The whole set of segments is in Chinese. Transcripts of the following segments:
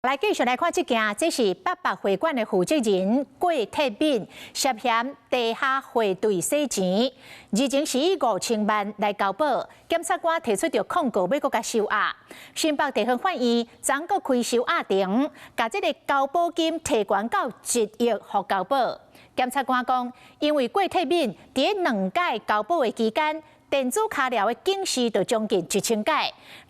来继续来看这件，这是八百会馆的负责人郭铁敏涉嫌地下汇兑洗钱，日前是以5000万来交保，检察官提出着控告，要搁甲收押。新北地方法院昨搁开收押庭，把这个交保金提悬到1亿，互交保。检察官讲，因为郭铁敏伫2届交保的期间，电子卡了的警示就将近1000届，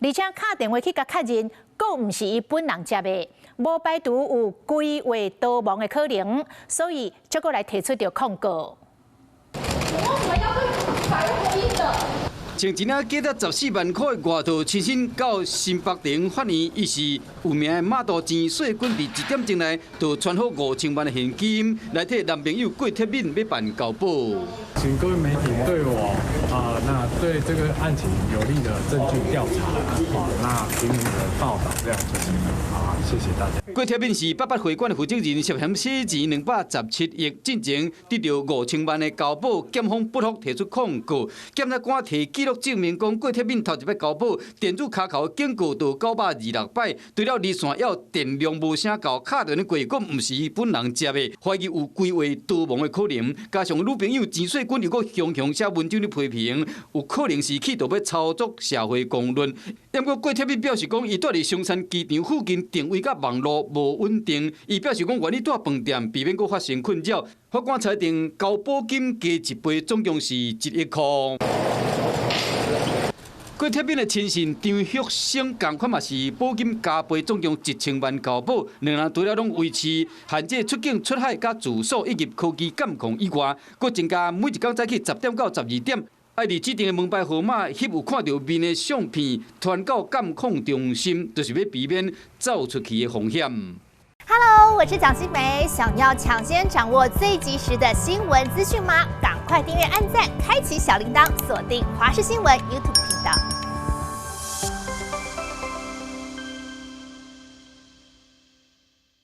而且打电话去甲确认，佫毋是伊本人接的，无排除有规划逃亡的可能，所以才佫来提出着控告。我们要对法院回应的。前一领价值14万块的外套，亲身到新北地方法院，伊是有名的马道钱税军伫1点钟内就传好5000万的现金，来替男朋友郭铁敏要办交保。请各位媒体对我那对这个案情有力的证据调查那平民的报道，这样就是谢谢大家。郭铁敏是八八会馆的负责人，涉嫌洗钱217亿，进前得到5000万的交保，检方不服提出控告。检察官提记录证明，讲郭铁敏头一摆交保，电子卡口警告到926摆，除了离线要电量无啥够，卡电的过，佫毋是伊本人接的，怀疑有规划逃亡的可能。加上女朋友钱水军又佫雄雄写文章咧批评，有可能是企图要操作社会公论。不过郭铁敏表示讲，伊住伫松山机场附近，定位甲网络无稳定。伊表示讲，愿意住饭店，避免佫发生困扰。法官裁定交保金加一倍，总共是1亿块。郭铁敏的亲信张旭升同款嘛是保金加倍，总共1000万交保。两人除了拢维持限制出境、出海、甲住宿以及科技监控以外，佫增加每一天早起10点到12点。爱伫指定的门牌号码翕有看到面的相片，传到监控中心，就是要避免走出去的风险。Hello， 我是蒋欣梅。想要抢先掌握最及时的新闻资讯吗？赶快订阅、按赞、开启小铃铛，锁定华视新闻 YouTube 频道。